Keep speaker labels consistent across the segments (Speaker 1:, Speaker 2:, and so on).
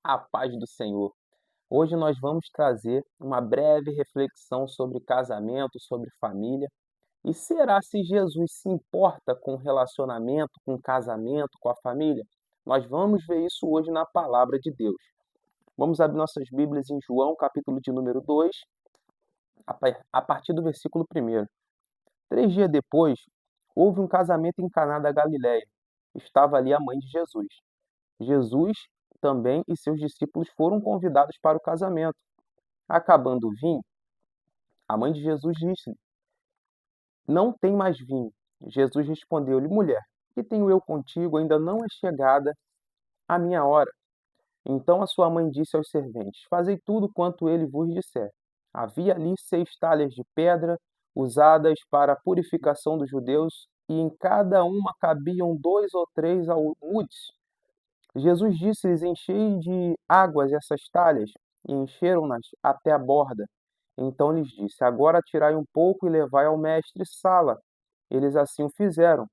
Speaker 1: A paz do Senhor. Hoje nós vamos trazer uma breve reflexão sobre casamento, sobre família. E será se Jesus se importa com o relacionamento, com o casamento, com a família? Nós vamos ver isso hoje na palavra de Deus. Vamos abrir nossas Bíblias em João, capítulo de número 2, a partir do versículo 1. 3 dias depois, houve um casamento em Caná da Galileia. Estava ali a mãe de Jesus. Jesus também e seus discípulos foram convidados para o casamento. Acabando o vinho, a mãe de Jesus disse-lhe: Não tem mais vinho. Jesus respondeu-lhe: Mulher, que tenho eu contigo? Ainda não é chegada a minha hora. Então a sua mãe disse aos serventes: Fazei tudo quanto ele vos disser. Havia ali 6 talhas de pedra, usadas para a purificação dos judeus, e em cada uma cabiam 2 ou 3 almudes. Jesus disse-lhes: Enchei de águas essas talhas, e encheram-nas até a borda. Então lhes disse: Agora tirai um pouco e levai ao mestre Sala. Eles assim o fizeram.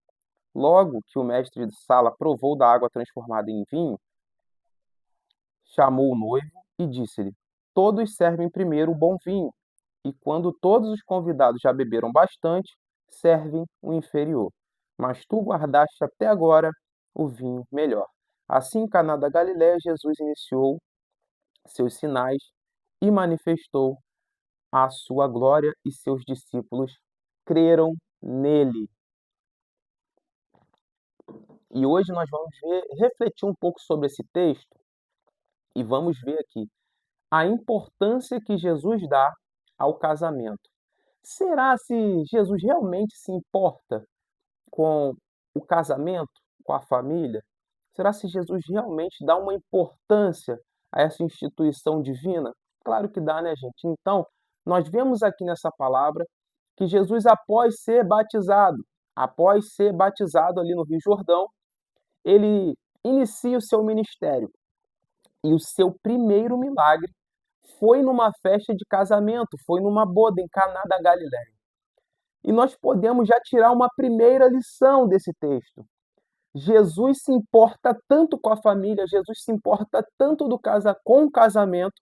Speaker 1: Logo que o mestre de Sala provou da água transformada em vinho, chamou o noivo e disse-lhe: Todos servem primeiro o bom vinho, e quando todos os convidados já beberam bastante, servem o inferior. Mas tu guardaste até agora o vinho melhor. Assim, em Caná da Galiléia, Jesus iniciou seus sinais e manifestou a sua glória, e seus discípulos creram nele. E hoje nós vamos refletir um pouco sobre esse texto e vamos ver aqui a importância que Jesus dá ao casamento. Será se Jesus realmente se importa com o casamento, com a família? Será se Jesus realmente dá uma importância a essa instituição divina? Claro que dá, né, gente? Então, nós vemos aqui nessa palavra que Jesus, após ser batizado ali no Rio Jordão, ele inicia o seu ministério. E o seu primeiro milagre foi numa festa de casamento, foi numa boda em Caná da Galileia. E nós podemos já tirar uma primeira lição desse texto. Jesus se importa tanto com a família, Jesus se importa tanto com o casamento,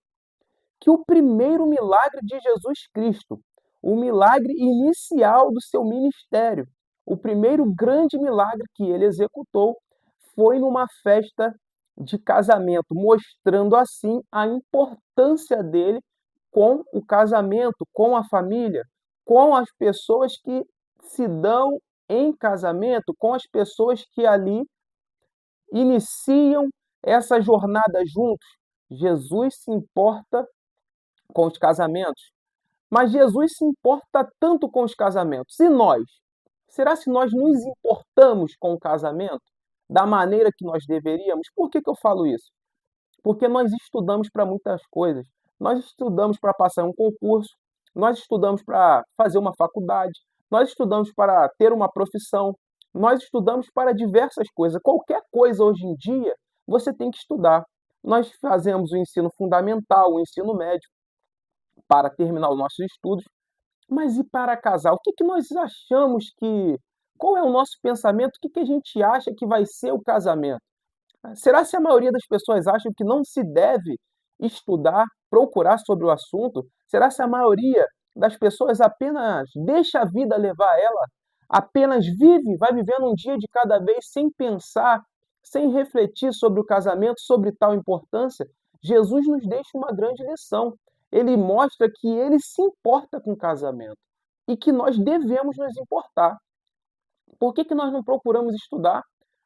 Speaker 1: que o primeiro milagre de Jesus Cristo, o milagre inicial do seu ministério, o primeiro grande milagre que ele executou foi numa festa de casamento, mostrando assim a importância dele com o casamento, com a família, com as pessoas que se dão em casamento, com as pessoas que ali iniciam essa jornada juntos. Jesus se importa com os casamentos, mas Jesus se importa tanto com os casamentos. E nós? Será se nós nos importamos com o casamento da maneira que nós deveríamos? Por que eu falo isso? Porque nós estudamos para muitas coisas. Nós estudamos para passar um concurso, nós estudamos para fazer uma faculdade, nós estudamos para ter uma profissão, nós estudamos para diversas coisas. Qualquer coisa hoje em dia, você tem que estudar. Nós fazemos o ensino fundamental, o ensino médio, para terminar os nossos estudos. Mas e para casar? O que que nós achamos que... Qual é o nosso pensamento? O que que a gente acha que vai ser o casamento? Será se a maioria das pessoas acham que não se deve estudar, procurar sobre o assunto? Será se a maioria das pessoas apenas deixa a vida levar ela? Apenas vai vivendo um dia de cada vez sem pensar, sem refletir sobre o casamento, sobre tal importância? Jesus nos deixa uma grande lição. Ele mostra que ele se importa com o casamento e que nós devemos nos importar. Por que que nós não procuramos estudar?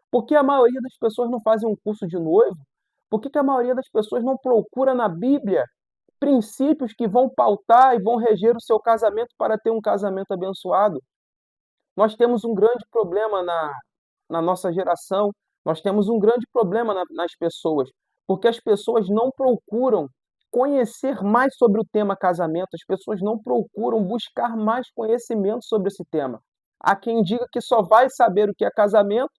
Speaker 1: Por que a maioria das pessoas não fazem um curso de noivo? Por que que a maioria das pessoas não procura na Bíblia princípios que vão pautar e vão reger o seu casamento para ter um casamento abençoado? Nós temos um grande problema na nossa geração, nós temos um grande problema nas pessoas, porque as pessoas não procuram conhecer mais sobre o tema casamento, as pessoas não procuram buscar mais conhecimento sobre esse tema. Há quem diga que só vai saber o que é casamento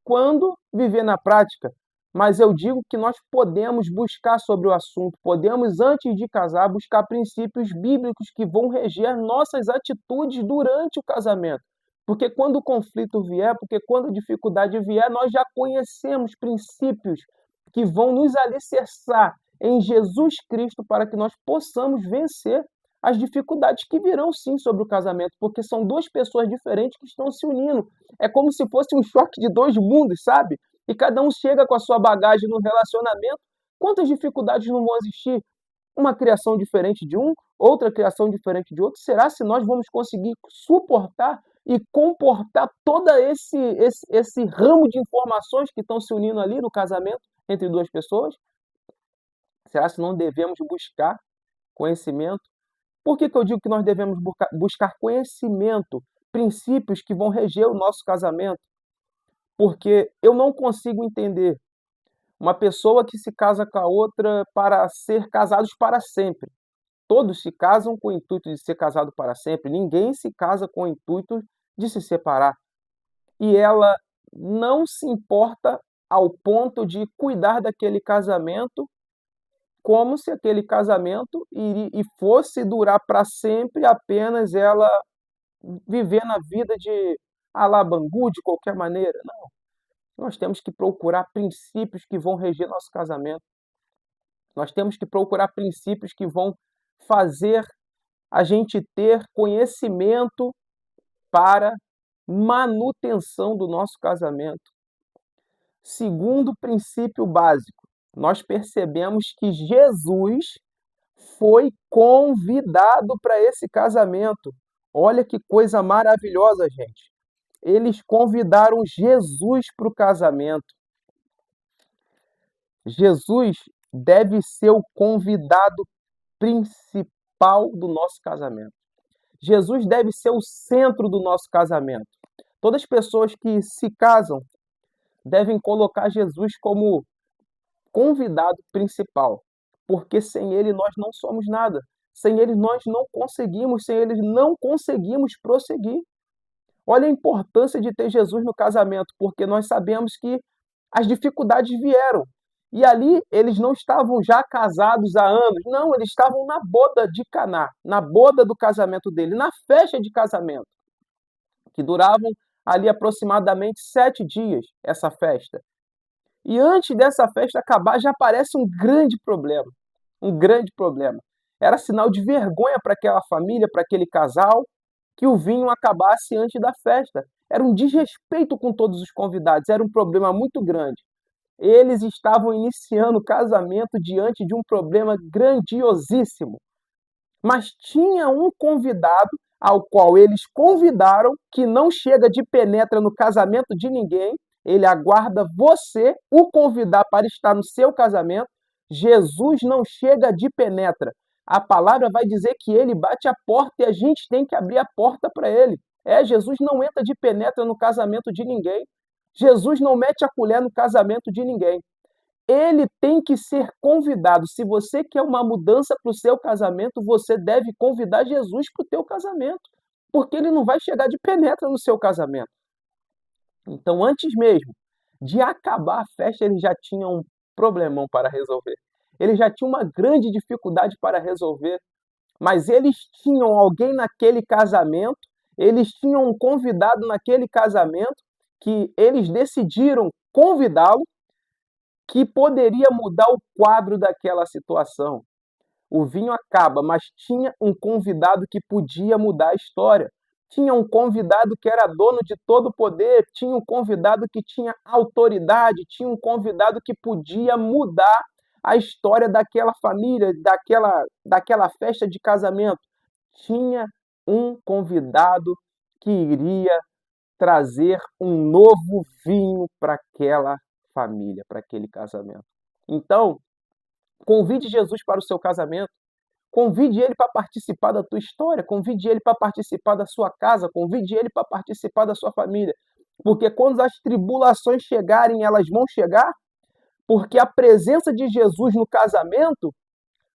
Speaker 1: quando viver na prática, mas eu digo que nós podemos buscar sobre o assunto, podemos, antes de casar, buscar princípios bíblicos que vão reger nossas atitudes durante o casamento. Porque quando o conflito vier, porque quando a dificuldade vier, nós já conhecemos princípios que vão nos alicerçar em Jesus Cristo para que nós possamos vencer as dificuldades que virão sim sobre o casamento, porque são duas pessoas diferentes que estão se unindo. É como se fosse um choque de dois mundos, sabe? E cada um chega com a sua bagagem no relacionamento. Quantas dificuldades não vão existir? Uma criação diferente de um, outra criação diferente de outro. Será se nós vamos conseguir suportar e comportar todo esse ramo de informações que estão se unindo ali no casamento entre duas pessoas? Será se não devemos buscar conhecimento? Por que eu digo que nós devemos buscar conhecimento, princípios que vão reger o nosso casamento? Porque eu não consigo entender uma pessoa que se casa com a outra para ser casados para sempre. Todos se casam com o intuito de ser casado para sempre. Ninguém se casa com o intuito de se separar. E ela não se importa ao ponto de cuidar daquele casamento como se aquele casamento fosse durar para sempre, apenas ela viver na vida de à la Bangu, de qualquer maneira. Não. Nós temos que procurar princípios que vão reger nosso casamento. Nós temos que procurar princípios que vão fazer a gente ter conhecimento para manutenção do nosso casamento. Segundo princípio básico, nós percebemos que Jesus foi convidado para esse casamento. Olha que coisa maravilhosa, gente. Eles convidaram Jesus para o casamento. Jesus deve ser o convidado principal do nosso casamento. Jesus deve ser o centro do nosso casamento. Todas as pessoas que se casam devem colocar Jesus como convidado principal, porque sem ele nós não somos nada. Sem ele nós não conseguimos, sem ele não conseguimos prosseguir. Olha a importância de ter Jesus no casamento, porque nós sabemos que as dificuldades vieram. E ali eles não estavam já casados há anos, não, eles estavam na boda de Caná, na boda do casamento dele, na festa de casamento, que duravam ali aproximadamente 7 dias, essa festa. E antes dessa festa acabar, já aparece um grande problema. Um grande problema. Era sinal de vergonha para aquela família, para aquele casal, que o vinho acabasse antes da festa. Era um desrespeito com todos os convidados, era um problema muito grande. Eles estavam iniciando o casamento diante de um problema grandiosíssimo. Mas tinha um convidado ao qual eles convidaram, que não chega de penetra no casamento de ninguém. Ele aguarda você o convidar para estar no seu casamento. Jesus não chega de penetra. A palavra vai dizer que ele bate a porta e a gente tem que abrir a porta para ele. Jesus não entra de penetra no casamento de ninguém. Jesus não mete a colher no casamento de ninguém. Ele tem que ser convidado. Se você quer uma mudança para o seu casamento, você deve convidar Jesus para o teu casamento, porque ele não vai chegar de penetra no seu casamento. Então, antes mesmo de acabar a festa, ele já tinha um problemão para resolver. Ele já tinha uma grande dificuldade para resolver, mas eles tinham alguém naquele casamento, eles tinham um convidado naquele casamento, que eles decidiram convidá-lo, que poderia mudar o quadro daquela situação. O vinho acaba, mas tinha um convidado que podia mudar a história. Tinha um convidado que era dono de todo o poder, tinha um convidado que tinha autoridade, tinha um convidado que podia mudar a história daquela família, daquela festa de casamento. Tinha um convidado que iria trazer um novo vinho para aquela família, para aquele casamento. Então, convide Jesus para o seu casamento, convide ele para participar da tua história, convide ele para participar da sua casa, convide ele para participar da sua família. Porque quando as tribulações chegarem, elas vão chegar, porque a presença de Jesus no casamento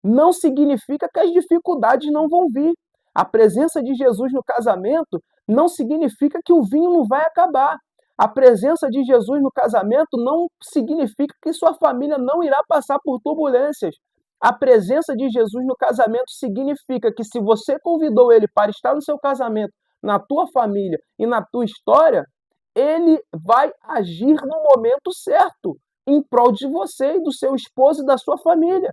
Speaker 1: não significa que as dificuldades não vão vir. A presença de Jesus no casamento não significa que o vinho não vai acabar. A presença de Jesus no casamento não significa que sua família não irá passar por turbulências. A presença de Jesus no casamento significa que se você convidou ele para estar no seu casamento, na tua família e na tua história, ele vai agir no momento certo, em prol de você e do seu esposo e da sua família.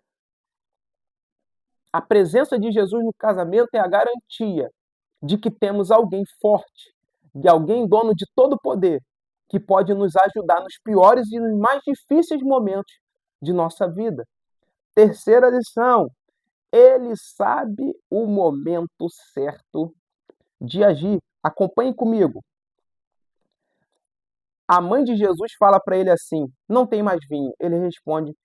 Speaker 1: A presença de Jesus no casamento é a garantia de que temos alguém forte, de alguém dono de todo o poder, que pode nos ajudar nos piores e nos mais difíceis momentos de nossa vida. Terceira lição: ele sabe o momento certo de agir. Acompanhe comigo. A mãe de Jesus fala para ele assim: não tem mais vinho. Ele responde: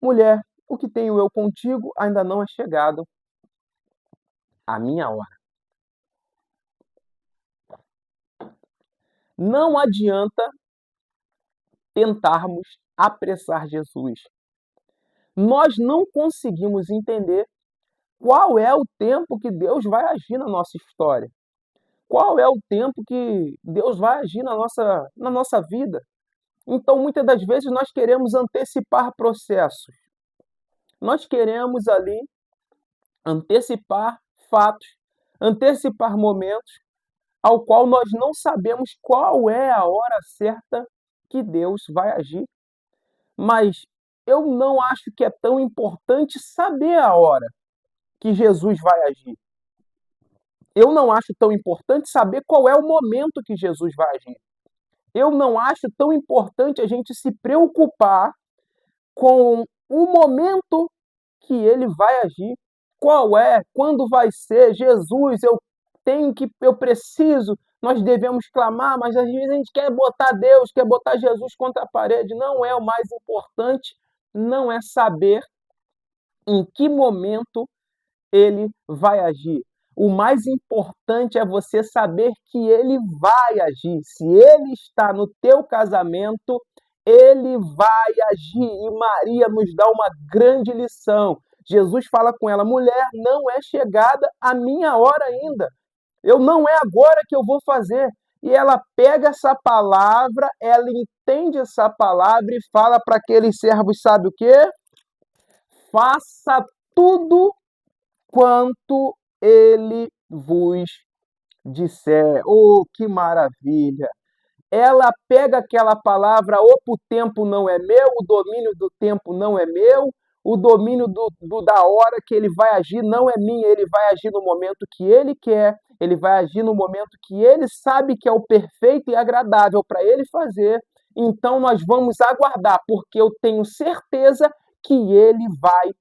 Speaker 1: mulher, o que tenho eu contigo ainda não é chegado a minha hora. Não adianta tentarmos apressar Jesus. Nós não conseguimos entender qual é o tempo que Deus vai agir na nossa história. Qual é o tempo que Deus vai agir na nossa vida. Então, muitas das vezes, nós queremos antecipar processos. Nós queremos ali antecipar fatos, antecipar momentos ao qual nós não sabemos qual é a hora certa que Deus vai agir. Mas eu não acho que é tão importante saber a hora que Jesus vai agir. Eu não acho tão importante saber qual é o momento que Jesus vai agir. Eu não acho tão importante a gente se preocupar com o momento que ele vai agir. Qual é? Quando vai ser? Jesus, eu preciso. Nós devemos clamar, mas às vezes a gente quer botar Deus, quer botar Jesus contra a parede. Não é o mais importante, não é saber em que momento ele vai agir. O mais importante é você saber que ele vai agir. Se ele está no teu casamento, ele vai agir. E Maria nos dá uma grande lição. Jesus fala com ela: mulher, não é chegada a minha hora ainda. Não é agora que eu vou fazer. E ela pega essa palavra, ela entende essa palavra e fala para aqueles servos, sabe o quê? Faça tudo quanto ele vos disser. Oh, que maravilha! Ela pega aquela palavra: o tempo não é meu, o domínio do tempo não é meu, o domínio da hora que ele vai agir não é minha, ele vai agir no momento que ele quer, ele vai agir no momento que ele sabe que é o perfeito e agradável para ele fazer. Então nós vamos aguardar, porque eu tenho certeza que ele vai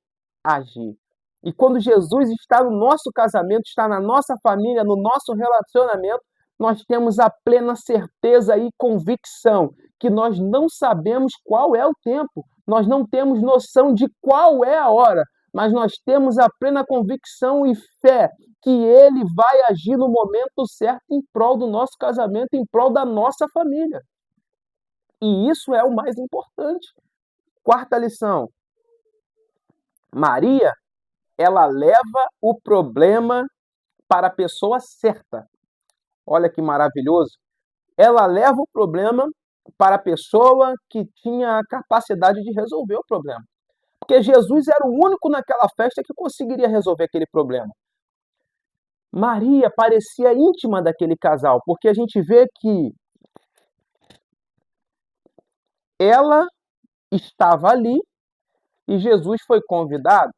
Speaker 1: agir. E quando Jesus está no nosso casamento, está na nossa família, no nosso relacionamento, nós temos a plena certeza e convicção que nós não sabemos qual é o tempo, nós não temos noção de qual é a hora, mas nós temos a plena convicção e fé que ele vai agir no momento certo em prol do nosso casamento, em prol da nossa família. E isso é o mais importante. Quarta lição: Maria, ela leva o problema para a pessoa certa. Olha que maravilhoso. Ela leva o problema para a pessoa que tinha a capacidade de resolver o problema. Porque Jesus era o único naquela festa que conseguiria resolver aquele problema. Maria parecia íntima daquele casal, porque a gente vê que ela estava ali e Jesus foi convidado.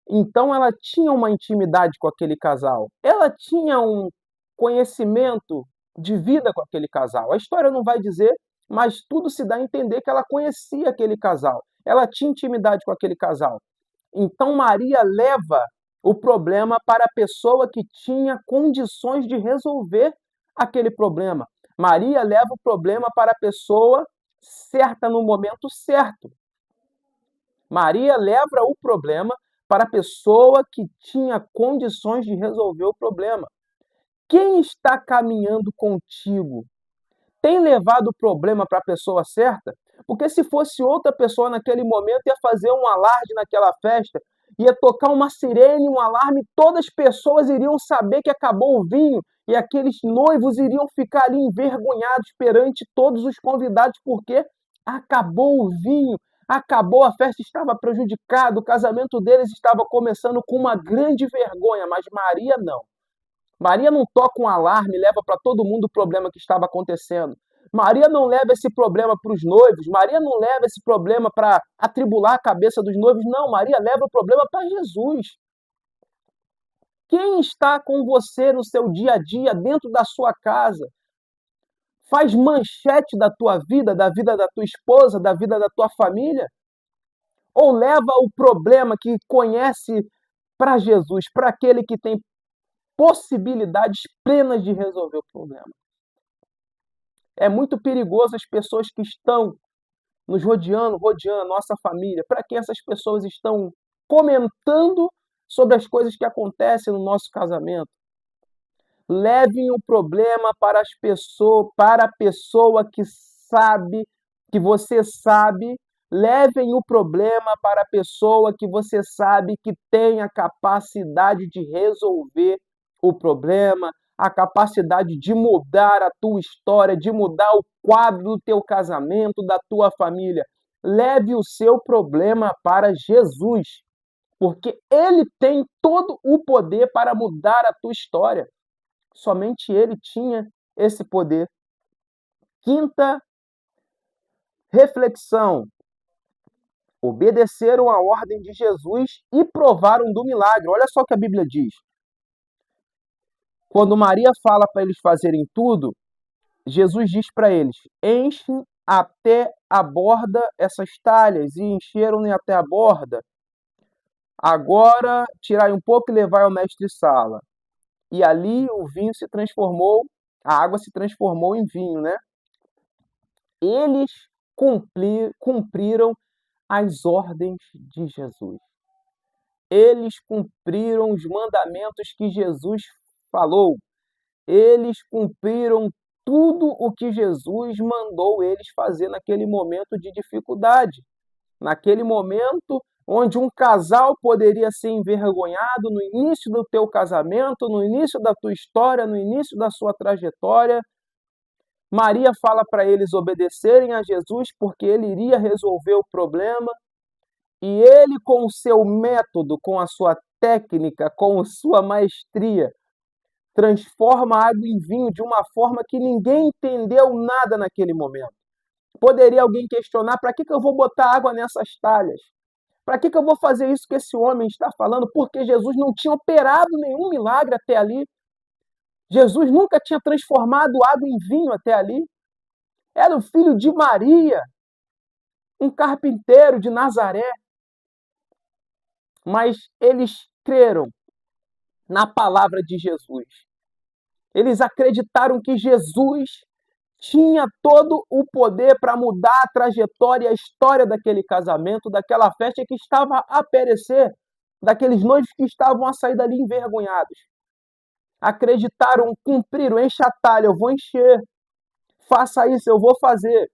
Speaker 1: Então ela tinha uma intimidade com aquele casal. Ela tinha um conhecimento de vida com aquele casal. A história não vai dizer, mas tudo se dá a entender que ela conhecia aquele casal. Ela tinha intimidade com aquele casal. Então Maria leva o problema para a pessoa que tinha condições de resolver aquele problema. Maria leva o problema para a pessoa certa no momento certo. Maria leva o problema para a pessoa que tinha condições de resolver o problema. Quem está caminhando contigo tem levado o problema para a pessoa certa? Porque se fosse outra pessoa naquele momento, ia fazer um alarde naquela festa, ia tocar uma sirene, um alarme, todas as pessoas iriam saber que acabou o vinho e aqueles noivos iriam ficar ali envergonhados perante todos os convidados, porque acabou o vinho, acabou, a festa estava prejudicada, o casamento deles estava começando com uma grande vergonha, mas Maria não. Maria não toca um alarme e leva para todo mundo o problema que estava acontecendo. Maria não leva esse problema para os noivos, Maria não leva esse problema para atribular a cabeça dos noivos, não, Maria leva o problema para Jesus. Quem está com você no seu dia a dia, dentro da sua casa, faz manchete da tua vida, da vida da tua esposa, da vida da tua família? Ou leva o problema que conhece para Jesus, para aquele que tem possibilidades plenas de resolver o problema? É muito perigoso as pessoas que estão nos rodeando a nossa família, para que essas pessoas estão comentando sobre as coisas que acontecem no nosso casamento. Levem o problema para para a pessoa que sabe, que você sabe. Levem o problema para a pessoa que você sabe que tem a capacidade de resolver o problema, a capacidade de mudar a tua história, de mudar o quadro do teu casamento, da tua família. Leve o seu problema para Jesus, porque Ele tem todo o poder para mudar a tua história. Somente Ele tinha esse poder. Quinta reflexão: obedeceram à ordem de Jesus e provaram do milagre. Olha só o que a Bíblia diz. Quando Maria fala para eles fazerem tudo, Jesus diz para eles: enchem até a borda essas talhas, e encheram-ne até a borda. Agora tirai um pouco e levai ao mestre-sala. E ali o vinho se transformou, a água se transformou em vinho, né? Eles cumpriram as ordens de Jesus. Eles cumpriram os mandamentos que Jesus falou. Eles cumpriram tudo o que Jesus mandou eles fazer naquele momento de dificuldade. Naquele momento onde um casal poderia ser envergonhado no início do teu casamento, no início da tua história, no início da sua trajetória. Maria fala para eles obedecerem a Jesus porque ele iria resolver o problema, e ele, com o seu método, com a sua técnica, com a sua maestria, transforma a água em vinho de uma forma que ninguém entendeu nada naquele momento. Poderia alguém questionar: para que eu vou botar água nessas talhas? Para que eu vou fazer isso que esse homem está falando? Porque Jesus não tinha operado nenhum milagre até ali. Jesus nunca tinha transformado água em vinho até ali. Era o filho de Maria, um carpinteiro de Nazaré. Mas eles creram na palavra de Jesus. Eles acreditaram que Jesus tinha todo o poder para mudar a trajetória e a história daquele casamento, daquela festa que estava a perecer, daqueles noivos que estavam a sair dali envergonhados. Acreditaram, cumpriram: enche a talha, eu vou encher. Faça isso, eu vou fazer.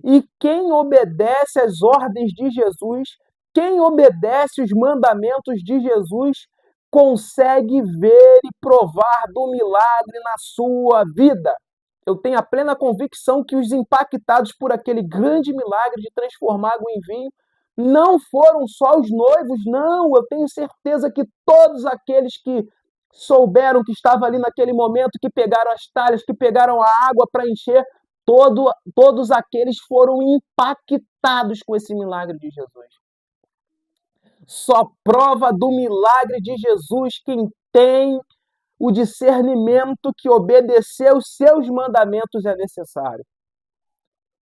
Speaker 1: E quem obedece às ordens de Jesus, quem obedece os mandamentos de Jesus, consegue ver e provar do milagre na sua vida. Eu tenho a plena convicção que os impactados por aquele grande milagre de transformar água em vinho não foram só os noivos, não. Eu tenho certeza que todos aqueles que souberam que estava ali naquele momento, que pegaram as talhas, que pegaram a água para encher, todos aqueles foram impactados com esse milagre de Jesus. Só prova do milagre de Jesus quem tem o discernimento que obedecer os seus mandamentos é necessário.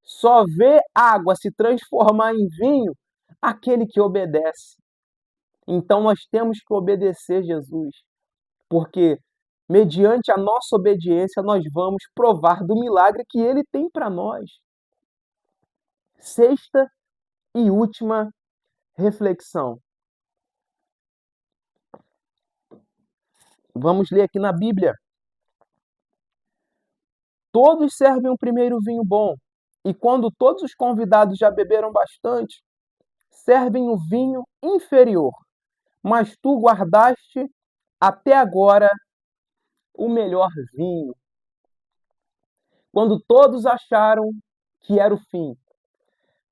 Speaker 1: Só vê água se transformar em vinho aquele que obedece. Então nós temos que obedecer Jesus, porque mediante a nossa obediência nós vamos provar do milagre que Ele tem para nós. Sexta e última reflexão. Vamos ler aqui na Bíblia. Todos servem um primeiro vinho bom, e quando todos os convidados já beberam bastante, servem o vinho inferior. Mas tu guardaste até agora o melhor vinho. Quando todos acharam que era o fim,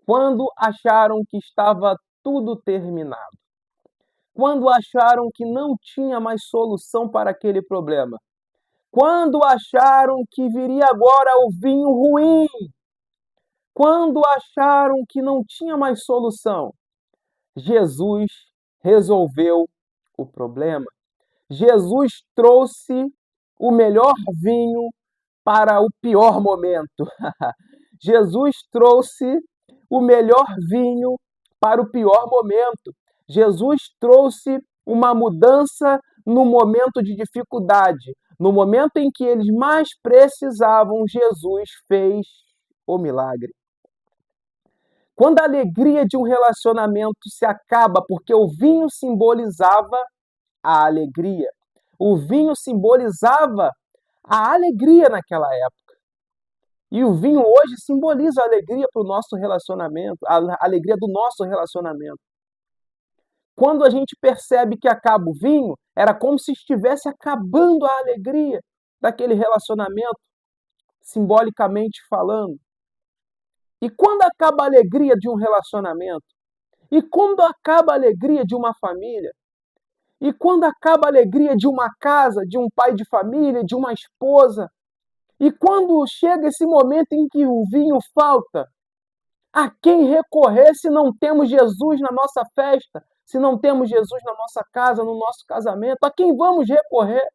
Speaker 1: quando acharam que estava tudo terminado, quando acharam que não tinha mais solução para aquele problema, quando acharam que viria agora o vinho ruim, Quando acharam que não tinha mais solução, Jesus resolveu o problema. Jesus trouxe o melhor vinho para o pior momento. Jesus trouxe o melhor vinho para o pior momento. Jesus trouxe uma mudança no momento de dificuldade. No momento em que eles mais precisavam, Jesus fez o milagre. Quando a alegria de um relacionamento se acaba, porque o vinho simbolizava a alegria. O vinho simbolizava a alegria naquela época. E o vinho hoje simboliza a alegria para o nosso relacionamento, a alegria do nosso relacionamento. Quando a gente percebe que acaba o vinho, era como se estivesse acabando a alegria daquele relacionamento, simbolicamente falando. E quando acaba a alegria de um relacionamento? E quando acaba a alegria de uma família? E quando acaba a alegria de uma casa, de um pai de família, de uma esposa? E quando chega esse momento em que o vinho falta? A quem recorrer se não temos Jesus na nossa festa? Se não temos Jesus na nossa casa, no nosso casamento? A quem vamos recorrer?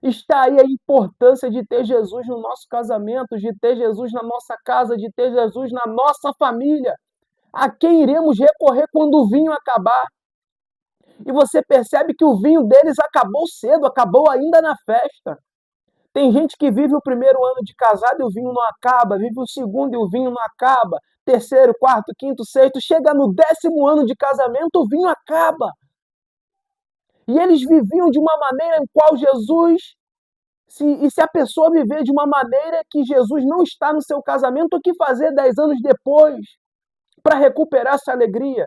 Speaker 1: Está aí a importância de ter Jesus no nosso casamento, de ter Jesus na nossa casa, de ter Jesus na nossa família. A quem iremos recorrer quando o vinho acabar? E você percebe que o vinho deles acabou cedo, acabou ainda na festa. Tem gente que vive o primeiro ano de casado e o vinho não acaba, vive o segundo e o vinho não acaba, terceiro, quarto, quinto, sexto, chega no 10º ano de casamento, o vinho acaba. E eles viviam de uma maneira em qual Jesus, se a pessoa viver de uma maneira que Jesus não está no seu casamento, o que fazer 10 anos depois para recuperar essa alegria?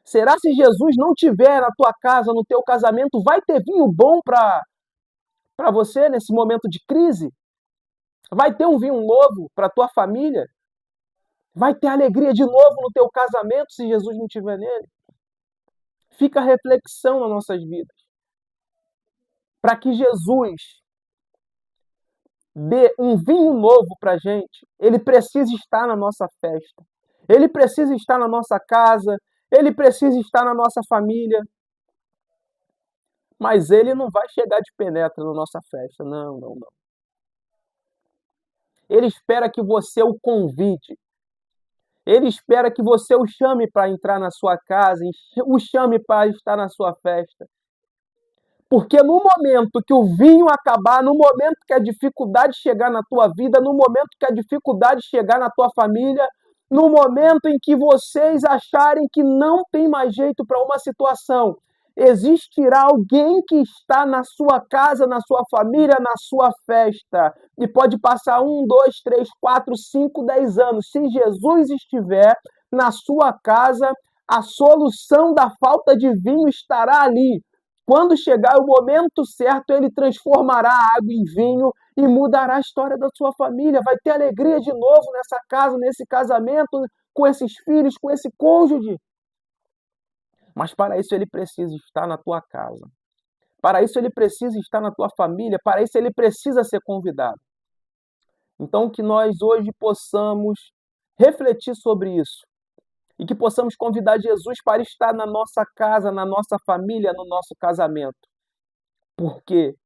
Speaker 1: Será se Jesus não tiver na tua casa, no teu casamento, vai ter vinho bom para você nesse momento de crise? Vai ter um vinho novo para a tua família? Vai ter alegria de novo no teu casamento se Jesus não estiver nele? Fica a reflexão nas nossas vidas. Para que Jesus dê um vinho novo para a gente, ele precisa estar na nossa festa. Ele precisa estar na nossa casa. Ele precisa estar na nossa família. Mas ele não vai chegar de penetra na nossa festa. Não, não, não. Ele espera que você o convide. Ele espera que você o chame para entrar na sua casa, o chame para estar na sua festa. Porque no momento que o vinho acabar, no momento que a dificuldade chegar na tua vida, no momento que a dificuldade chegar na tua família, no momento em que vocês acharem que não tem mais jeito para uma situação, existirá alguém que está na sua casa, na sua família, na sua festa. E pode passar 1, 2, 3, 4, 5, 10 anos. Se Jesus estiver na sua casa, a solução da falta de vinho estará ali. Quando chegar o momento certo, ele transformará a água em vinho e mudará a história da sua família. Vai ter alegria de novo nessa casa, nesse casamento, com esses filhos, com esse cônjuge. Mas para isso ele precisa estar na tua casa. Para isso ele precisa estar na tua família. Para isso ele precisa ser convidado. Então que nós hoje possamos refletir sobre isso. E que possamos convidar Jesus para estar na nossa casa, na nossa família, no nosso casamento. Porque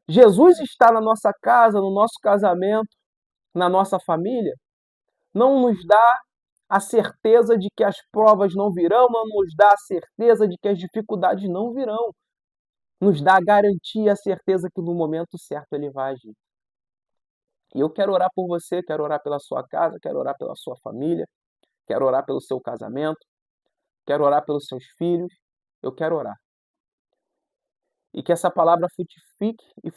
Speaker 1: Jesus está na nossa casa, no nosso casamento, na nossa família, não nos dá a certeza de que as provas não virão, não nos dá a certeza de que as dificuldades não virão. Nos dá a garantia, a certeza que no momento certo ele vai agir. E eu quero orar por você, quero orar pela sua casa, quero orar pela sua família, quero orar pelo seu casamento, quero orar pelos seus filhos, eu quero orar. E que essa palavra frutifique e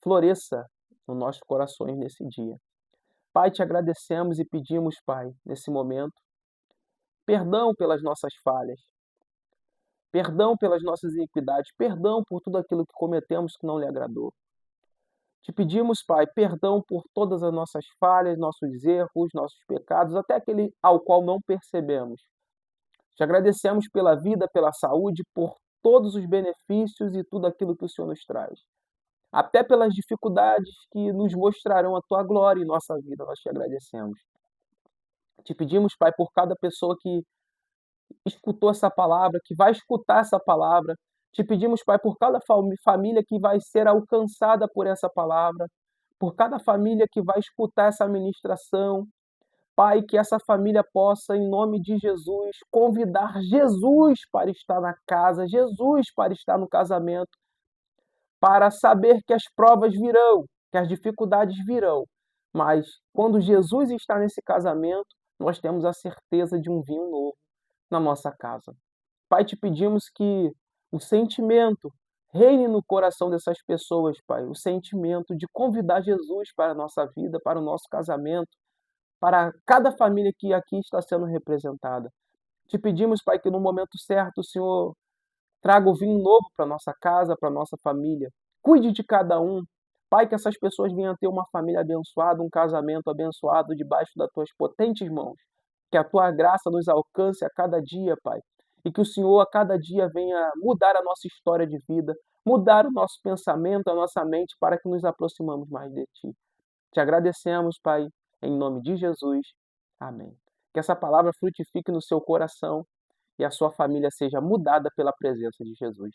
Speaker 1: floresça nos nossos corações nesse dia. Pai, te agradecemos e pedimos, Pai, nesse momento, perdão pelas nossas falhas, perdão pelas nossas iniquidades, perdão por tudo aquilo que cometemos que não lhe agradou. Te pedimos, Pai, perdão por todas as nossas falhas, nossos erros, nossos pecados, até aquele ao qual não percebemos. Te agradecemos pela vida, pela saúde, por todos os benefícios e tudo aquilo que o Senhor nos traz. até pelas dificuldades que nos mostrarão a tua glória em nossa vida, nós te agradecemos. Te pedimos, Pai, por cada pessoa que escutou essa palavra, que vai escutar essa palavra. Te pedimos, Pai, por cada família que vai ser alcançada por essa palavra, por cada família que vai escutar essa ministração. Pai, que essa família possa, em nome de Jesus, convidar Jesus para estar na casa, Jesus para estar no casamento, para saber que as provas virão, que as dificuldades virão. Mas quando Jesus está nesse casamento, nós temos a certeza de um vinho novo na nossa casa. Pai, te pedimos que o sentimento reine no coração dessas pessoas, Pai, o sentimento de convidar Jesus para a nossa vida, para o nosso casamento, para cada família que aqui está sendo representada. Te pedimos, Pai, que no momento certo o Senhor traga o vinho novo para nossa casa, para nossa família. Cuide de cada um. Pai, que essas pessoas venham ter uma família abençoada, um casamento abençoado debaixo das tuas potentes mãos. Que a tua graça nos alcance a cada dia, Pai. E que o Senhor a cada dia venha mudar a nossa história de vida, mudar o nosso pensamento, a nossa mente, para que nos aproximamos mais de Ti. Te agradecemos, Pai, em nome de Jesus. Amém. Que essa palavra frutifique no seu coração e a sua família seja mudada pela presença de Jesus.